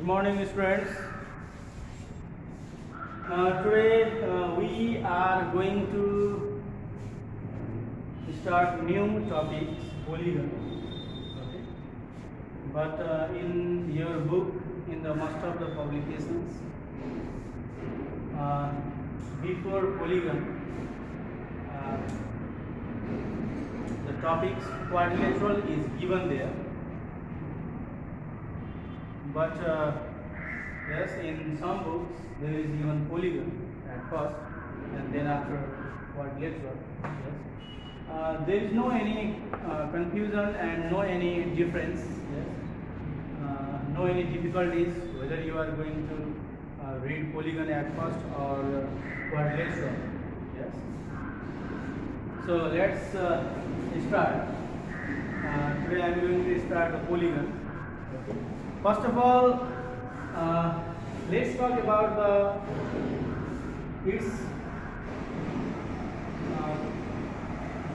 morning, students. Today we are going to start new topics, polygon. Okay. But in your book, in the most of the publications, before polygon, uh, the topics quadrilateral is given there. But yes, in some books there is even polygon at first, and then after quadrilateral. Yes, there is no any confusion and no any difference. Yes, no any difficulties whether you are going to read polygon at first or quadrilateral. Yes. So let's start. Today I am going to start the polygon. Okay. First of all, let's talk about its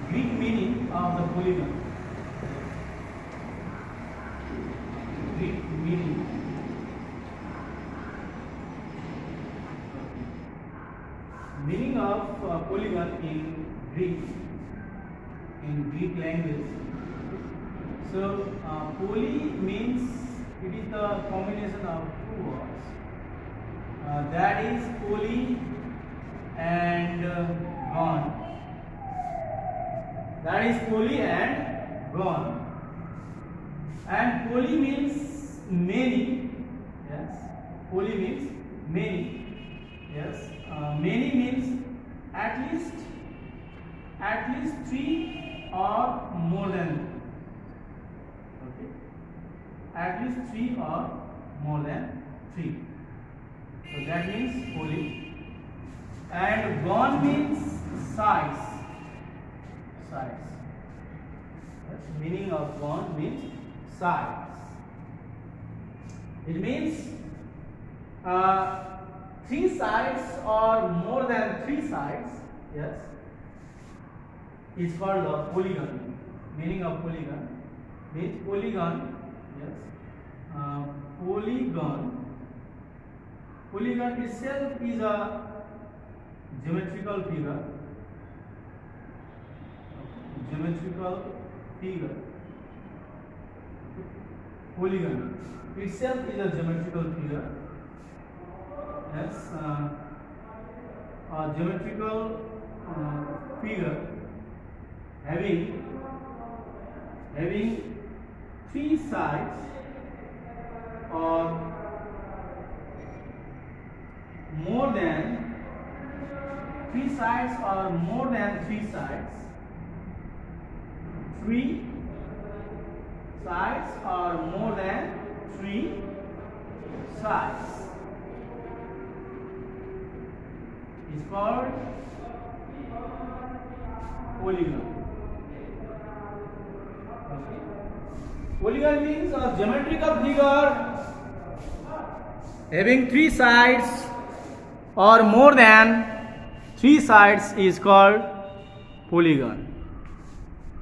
Greek meaning of the polygon. Greek meaning. Meaning of polygon in Greek language. So poly means it is the combination of two words. That is poly and gon. That is poly and gon. And poly means many. Yes. Poly means many. Yes. Many means at least three or more than. At least 3 or more than 3. So that means poly. And gon means size. Size. That's the meaning of gon means size. It means 3 sides or more than 3 sides. Yes. Is called a polygon. Meaning of polygon means polygon. Yes. Polygon itself is a geometrical figure. Polygon itself is a geometrical figure. Yes. A geometrical figure having 3 sides or more than 3 sides or more than 3 sides. 3 sides or more than 3 sides is called polygon. Polygon means a geometrical figure having 3 sides or more than 3 sides is called polygon.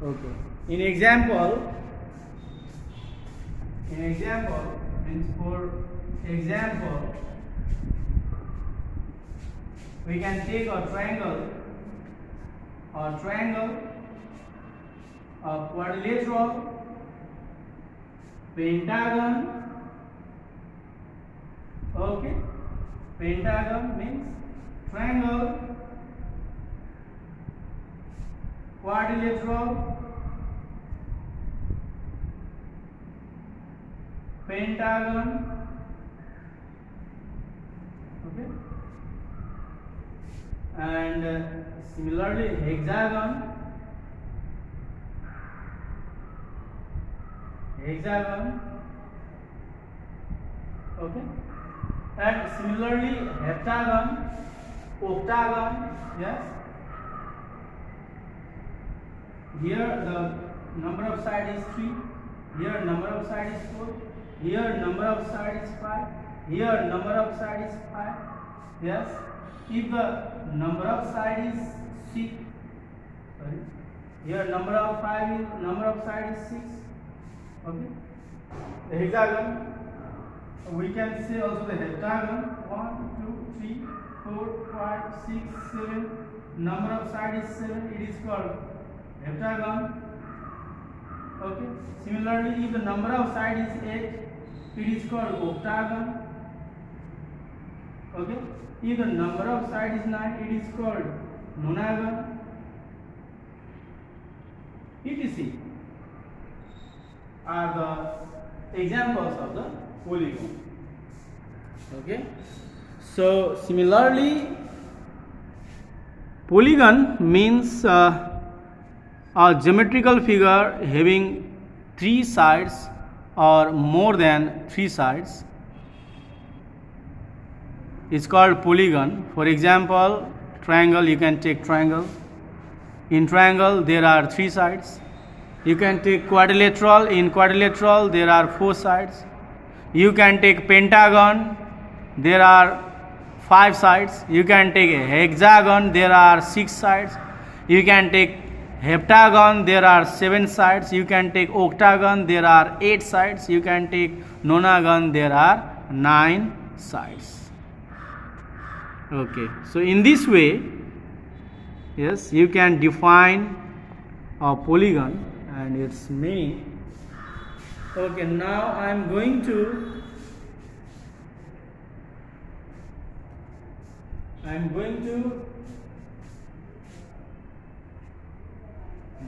Okay. In example, means for example, we can take a triangle, a quadrilateral, pentagon. Okay, pentagon means triangle, quadrilateral, pentagon. Okay, and similarly hexagon. Okay, and similarly heptagon, octagon. Yes, here the number of sides is 3, here number of sides is 4, here number of sides is 5, here number of sides is 5. Yes, if the number of sides is 6, here number of sides is 6. Okay, the hexagon We can say also the heptagon 1, 2, 3, 4, 5, 6, 7. Number of sides is 7. It is called heptagon. Okay. Similarly, if the number of sides is 8, it is called octagon. Okay. If the number of sides is 9, it is called nonagon. etc. are the examples of the polygon. Okay. So similarly, polygon means a geometrical figure having 3 sides or more than 3 sides is called polygon. For example, triangle, you can take triangle. In triangle there are 3 sides. You can take quadrilateral. In quadrilateral there are 4 sides. You can take pentagon. There are 5 sides. You can take a hexagon. There are 6 sides. You can take heptagon. There are 7 sides. You can take octagon. There are 8 sides. You can take nonagon. There are 9 sides. Okay. So in this way, yes, you can define a polygon and its meaning. Okay, now I am going to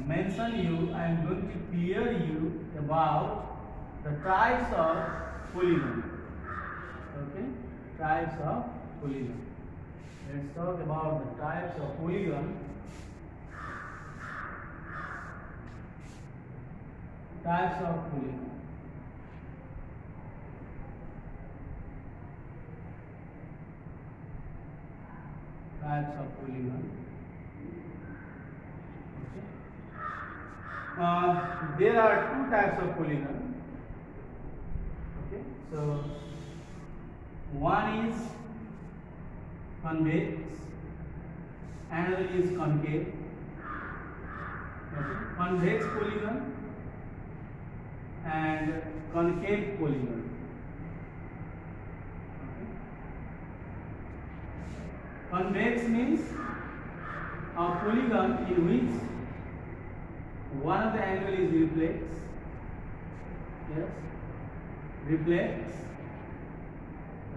mention you, I am going to clear you about the types of polygon. Okay, types of polygon. Let's talk about the types of polygon. Types of polygon. Types of polygon. Okay. There are 2 types of polygon. Okay. So one is convex, another is concave. Okay. Convex polygon and concave polygon. Okay. Convex means a polygon in which one of the angle is reflex. Yes,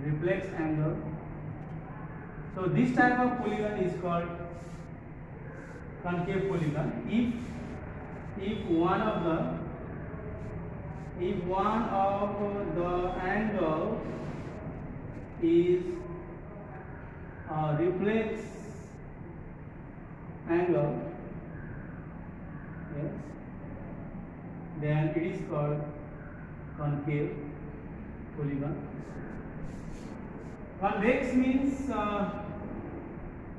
reflex angle. So this type of polygon is called concave polygon. If one of the angle is a reflex angle, yes, then it is called concave polygon. Convex means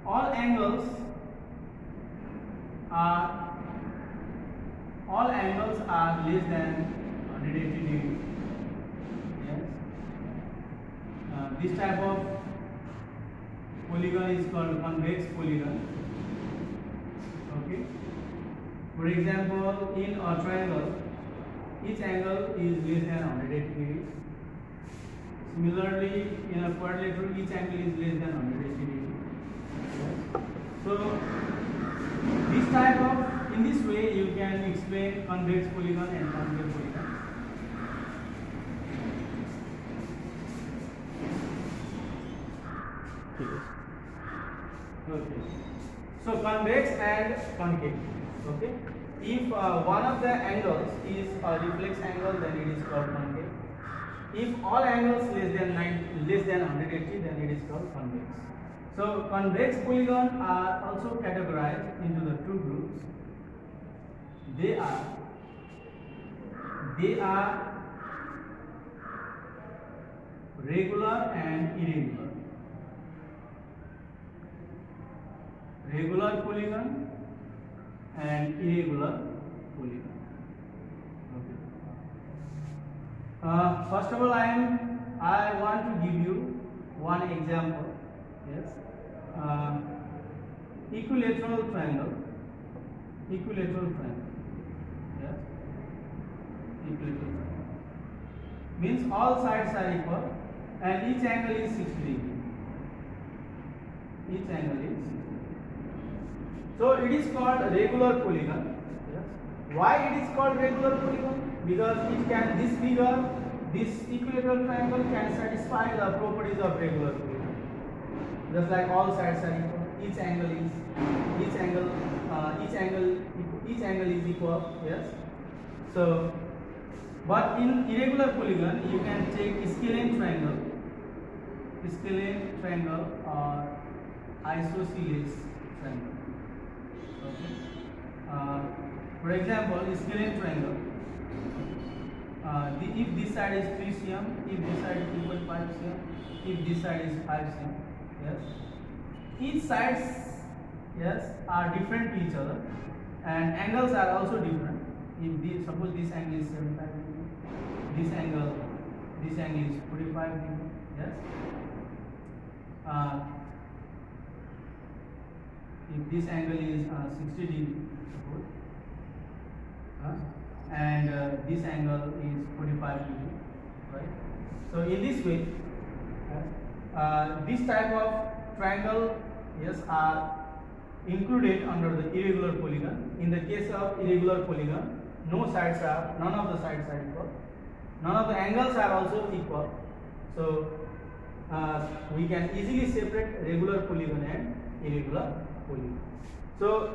all angles are less than 180 degrees. Yes. This type of polygon is called convex polygon. Okay. For example, in a triangle, each angle is less than 180 degrees. Similarly, in a quadrilateral, each angle is less than 180 degrees. Yes. So this type of, in this way you can explain convex polygon and concave polygon. Okay. So convex and concave. Okay. If one of the angles is a reflex angle, then it is called concave. If all angles less than 180, then it is called convex. So convex polygon are also categorized into the 2 groups. They are regular and irregular. Regular polygon and irregular polygon. Okay. First of all, I want to give you one example. Yes. Equilateral triangle. Yes. Equilateral triangle. means all sides are equal and each angle is 60 degree. Each angle is 60 degree. So it is called regular polygon. Yes. Why it is called regular polygon? Because it can, this figure, this equilateral triangle can satisfy the properties of regular polygon. Just like all sides are equal, each angle is equal. Yes. So, but in irregular polygon, you can take scalene triangle or isosceles triangle. Okay. For example, scalene triangle. If this side is 3 cm, if this side is 2.5 cm, if this side is 5 cm, yes, each sides, yes, are different to each other, and angles are also different. If this, suppose this angle is 75 degree, this angle is 45 degree, yes. If this angle is 60 degree, suppose, and this angle is 45 degree, right? So in this way, this type of triangle, yes, are included under the irregular polygon. In the case of irregular polygon, none of the sides are equal, none of the angles are also equal. So we can easily separate regular polygon and irregular polygon. So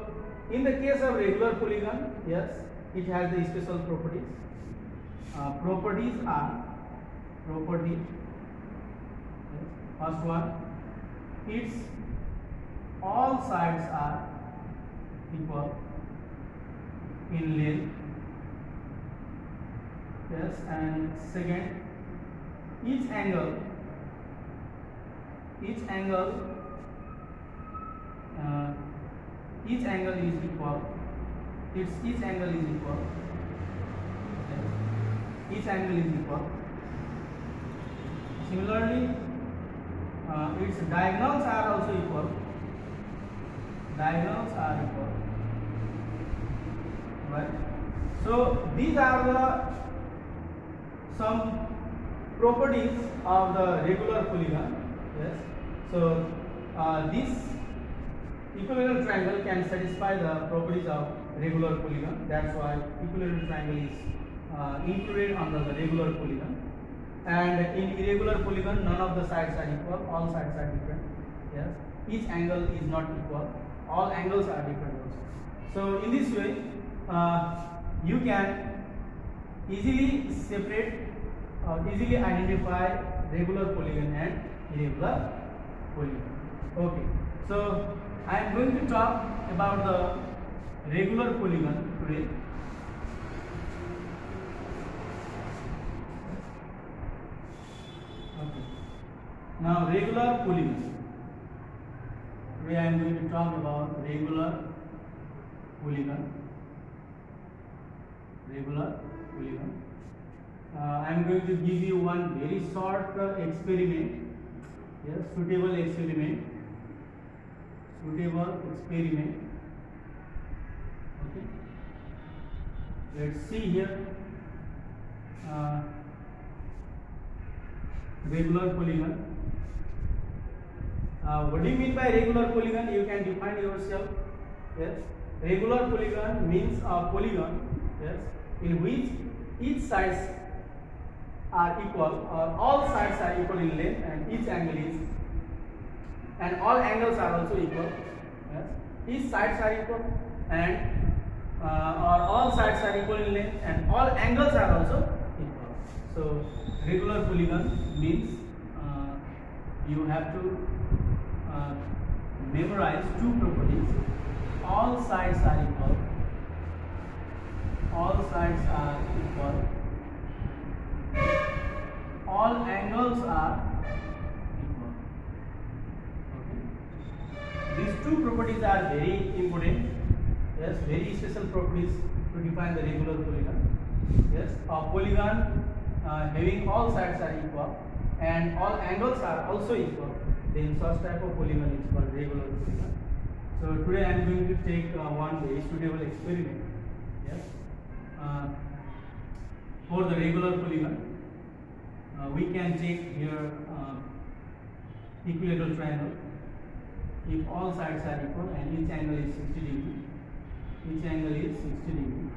in the case of regular polygon, yes, it has the special properties. Properties are first one, its all sides are equal in length. Yes, and second, each angle is equal. Each angle is equal. Similarly, its diagonals are also equal. Right. So these are some properties of the regular polygon. Yes. So this equilateral triangle can satisfy the properties of regular polygon. That's why equilateral triangle is included under the regular polygon. And in irregular polygon, none of the sides are equal. All sides are different. Yes. Each angle is not equal. All angles are different also. So in this way, you can easily separate or easily identify regular polygon and irregular polygon. Okay. So I am going to talk about the regular polygon today. Okay. Now regular polygon. Today I am going to talk about regular polygon. I am going to give you one very short experiment. Yes, suitable experiment. Okay. Let's see here. Regular polygon. What do you mean by regular polygon? You can define yourself. Yes. Regular polygon means a polygon, yes, in which each sides are equal, or all sides are equal in length, and each angle is, and all angles are also equal. Yes. Each sides are equal, and or all sides are equal in length, and all angles are also equal. So regular polygon means you have to memorize two properties. All sides are equal. All angles are equal. Okay. These two properties are very important. Yes, very special properties to define the regular polygon. Yes, a polygon having all sides are equal and all angles are also equal, then such type of polygon is called regular polygon. So today I am going to take one very suitable experiment. Yes, for the regular polygon. we can take here equilateral triangle. If all sides are equal and each angle is 60 degree, each angle is 60 degree,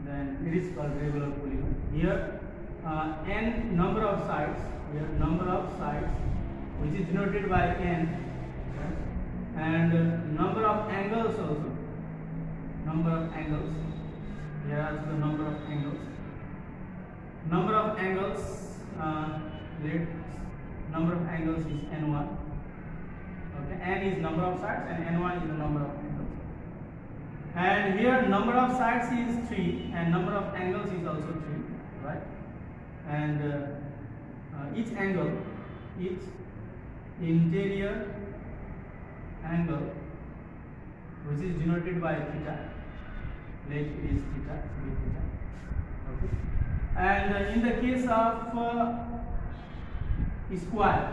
then it is called regular polygon. Here n number of sides, here number of sides which is denoted by n, and number of angles also, number of angles, here also the number of angles. Number of angles, number of angles is n1. Okay, n is number of sides and n1 is the number of angles. And here number of sides is 3 and number of angles is also 3, right? And each angle, each interior angle which is denoted by theta, let it is theta, b theta. Okay. And in the case of square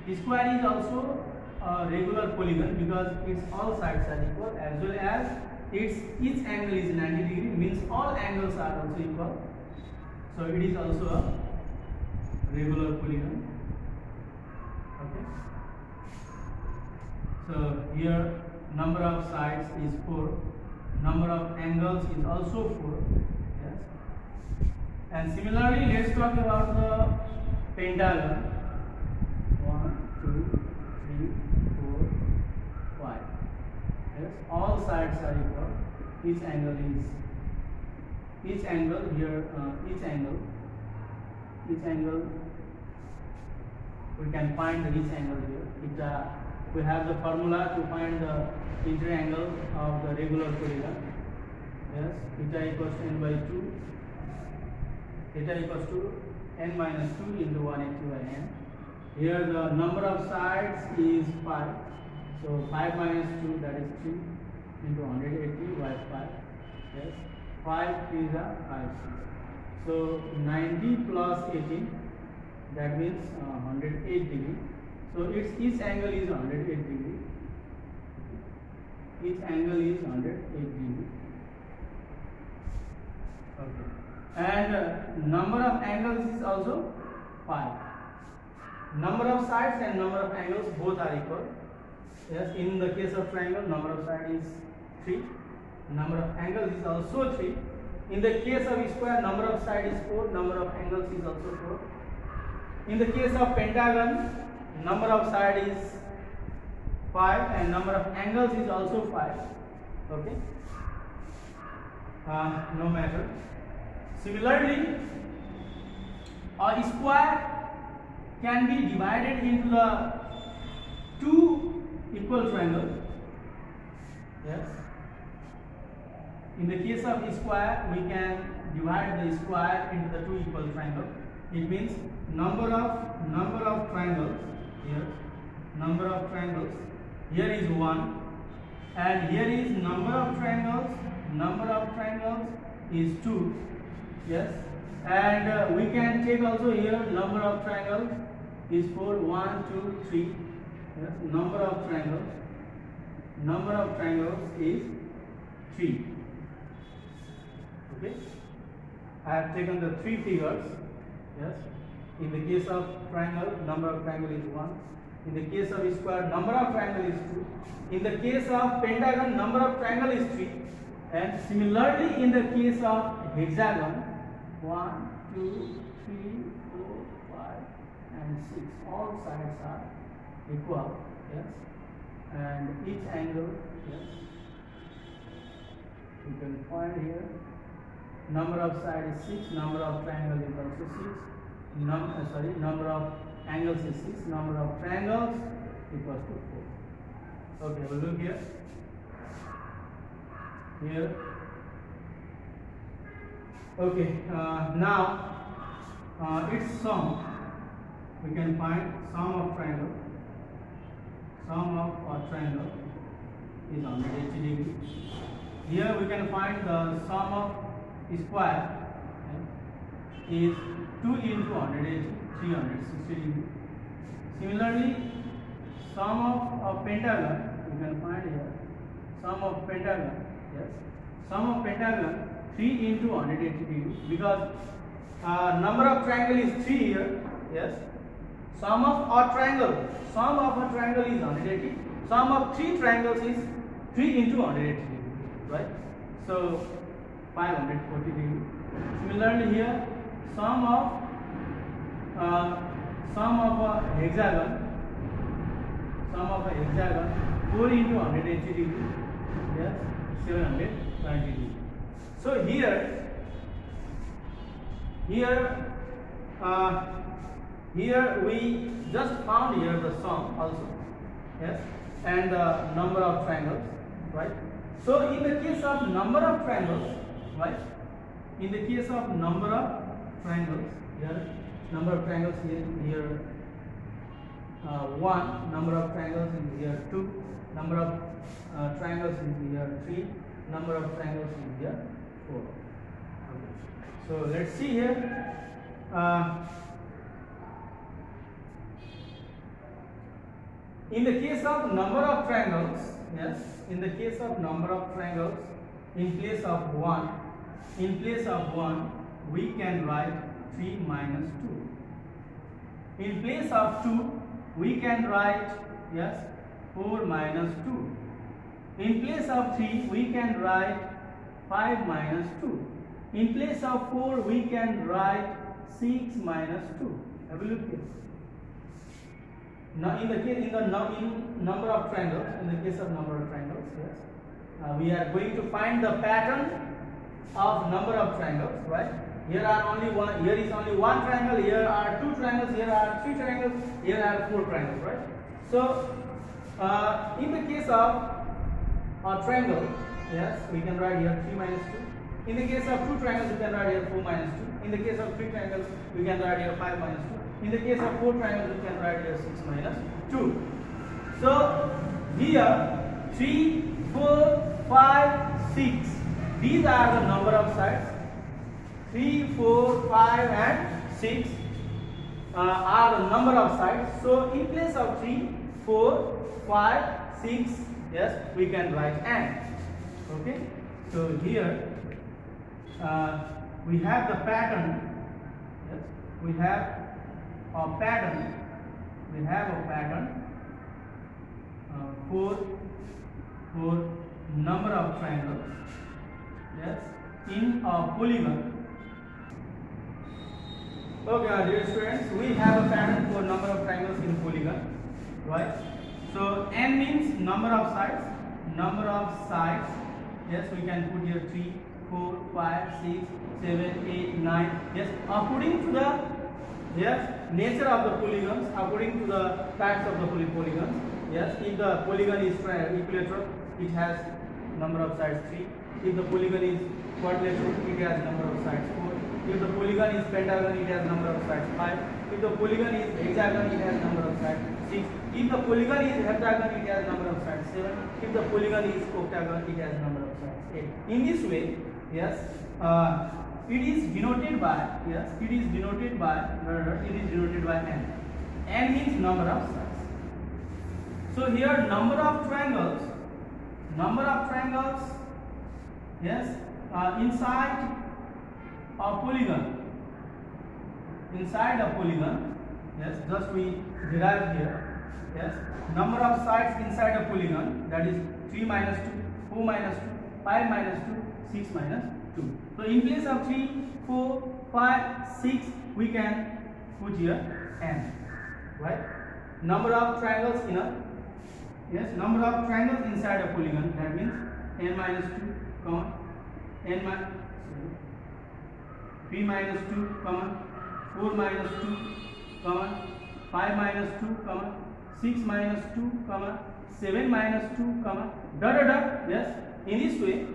is also a regular polygon because its all sides are equal, as well as each angle is 90 degree, means all angles are also equal, so it is also a regular polygon. Okay, so here number of sides is 4, number of angles is also 4. Yes. And similarly, let's talk about the pentagon. 1, 2, 3, 4, 5. Yes, all sides are equal. Each angle here, each angle we can find each angle here. We have the formula to find the interior angle of the regular polygon. Yes, theta equals to n by 2. Theta equals to n minus 2 into 180 by n. Here the number of sides is 5. So 5 minus 2, that is 3 into 180 by 5. Yes, 5 3 is 5 6. So 90 plus 18, that means 108 degree. So each angle is 108 degree. Each angle is 108 degree. Okay. And number of angles is also 5. Number of sides and number of angles both are equal. Yes, in the case of triangle, number of sides is 3. Number of angles is also 3. In the case of square, number of sides is 4. Number of angles is also 4. In the case of pentagon, number of sides is 5 and number of angles is also 5. Okay, no matter. Similarly, a square can be divided into the two equal triangles. Yes, in the case of square, we can divide the square into the two equal triangles. It means number of triangles. Here, number of triangles. Here is 1, and here is number of triangles. Number of triangles is 2. Yes, and we can take also here number of triangles is 4. 1, 2, 3. Yes, number of triangles. Number of triangles is 3. Okay, I have taken the 3 figures. Yes. In the case of triangle, number of triangle is 1. In the case of square, number of triangle is 2. In the case of pentagon, number of triangle is 3. And similarly, in the case of hexagon, 1, 2, 3, 4, 5, and 6. All sides are equal. Yes. And each angle, yes, you can find here. Number of sides is 6. Number of triangle is also 6. Number of angles is 6. Number of triangles equals to 4. Okay, we'll look here. Here. Okay, now its sum. We can find sum of triangle. Sum of a triangle is 180 degree. Here we can find the sum of square is 2 into 180, 360 degree. Similarly, sum of a pentagon, you can find here, sum of pentagon, yes, sum of pentagon 3 into 180 degree, because number of triangle is 3 here. Yes, sum of a triangle is 180. Sum of 3 triangles is 3 into 180 degree, right? So 540 degree. Similarly here, sum of a hexagon, 4 into 180 degree, yes, 720 degree. So here we just found here the sum also, yes, and the number of triangles, right? So in the case of number of triangles, right? In the case of number of triangles, here number of triangles here 1, number of triangles is here 2, number of triangles is here 3, number of triangles is here 4. Okay. So let's see here. In the case of number of triangles, yes, in the case of number of triangles, in place of 1, we can write 3 minus 2. In place of 2, we can write, yes, 4 minus 2. In place of 3, we can write 5 minus 2. In place of 4, we can write 6 minus 2. Have a look here. Now in number of triangles, in the case of number of triangles, yes, we are going to find the pattern of number of triangles, right? Here is only one triangle, here are 2 triangles, here are 3 triangles, here are 4 triangles, right? So in the case of a triangle, yes, we can write here 3 minus 2. In the case of 2 triangles, we can write here 4 minus 2. In the case of 3 triangles, we can write here 5 minus 2. In the case of 4 triangles, we can write here 6 minus 2. So here 3, 4, 5, 6. These are the number of sides. 3, 4, 5 and 6 are the number of sides. So in place of 3, 4, 5, 6, yes, we can write and. Okay. So here we have the pattern. Yes, we have a pattern. We have a pattern for number of triangles. Yes, in a polygon. Okay, dear students, we have a pattern for number of triangles in polygon, right? So n means number of sides. Number of sides. Yes, we can put here 3, 4, 5, 6, 7, 8, 9. Yes, according to the nature of the polygons, according to the facts of the polygons. Yes, if the polygon is equilateral, it has number of sides 3. If the polygon is quadrilateral, it has number of sides 4. If the polygon is pentagon, it has number of sides 5. If the polygon is hexagon, it has number of sides 6. If the polygon is heptagon, it has number of sides 7. If the polygon is octagon, it has number of sides 8. In this way, yes, it is denoted by n. N means number of sides. So here number of triangles, yes, inside a polygon, yes, just we derive here, yes, number of sides inside a polygon, that is 3 minus 2, 4 minus 2, 5 minus 2, 6 minus 2. So in place of 3, 4, 5, 6, we can put here n, right? Number of triangles in a, yes, number of triangles inside a polygon, that means n minus 2, comma, 3 minus 2, comma, 4 minus 2, comma, 5 minus 2, comma, 6 minus 2, comma, 7 minus 2, comma, dot dot dot. Yes, in this way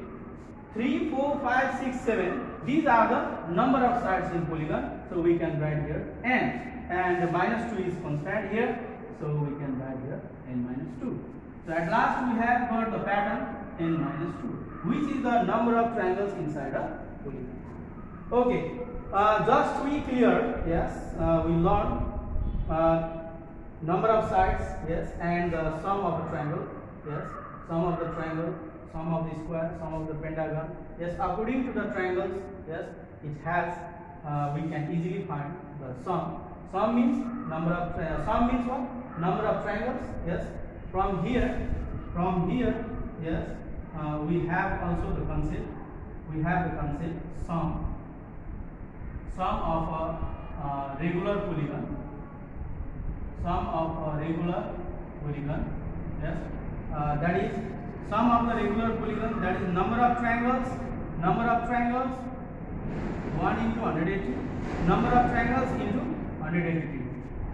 3, 4, 5, 6, 7, these are the number of sides in polygon. So we can write here n, and minus 2 is constant here, so we can write here n minus 2. So at last we have got the pattern n minus 2, which is the number of triangles inside a polygon. Okay, just to be clear, yes, we learned number of sides, yes, and the sum of a triangle, yes, sum of the triangle. sum of the square, sum of the pentagon. Yes, according to the triangles, yes, it has, we can easily find the sum. Sum means number of, sum means what? Number of triangles. Yes, from here, yes, we have also the concept. We have the concept sum of a regular polygon. Sum of a regular polygon. Yes, that is sum of the regular polygon. That is number of triangles. 1 into 180. Number of triangles into 180.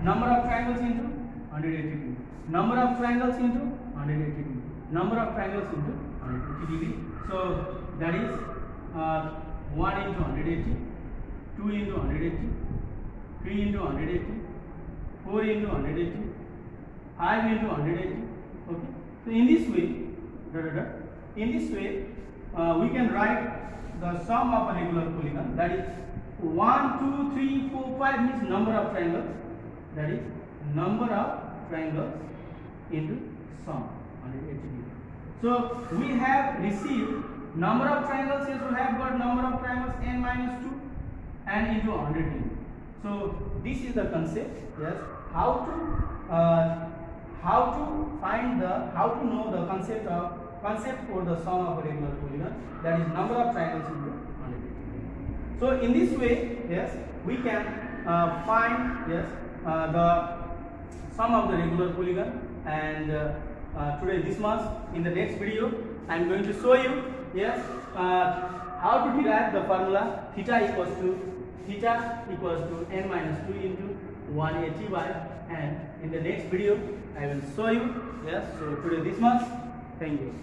Number of triangles into 180. Number of triangles into 180. Number of triangles into 180 degree. So that is 1 into 180, 2 into 180, 3 into 180, 4 into 180, 5 into 180. Okay. So in this way, we can write the sum of a regular polygon. That is 1, 2, 3, 4, 5 means number of triangles. That is number of triangles into sum 180 degree. So we have received number of triangles. Yes, we have got number of triangles n minus 2 and into 100 degree. So this is the concept. Yes, how to know the concept for the sum of a regular polygon. That is number of triangles into 100 degree. So in this way, yes, we can find, yes, the sum of the regular polygon. And today this much. In the next video, I am going to show you, yes, how to derive the formula theta equals to n minus 2 into 180 by n. In the next video, I will show you. Yes. So today this much. Thank you.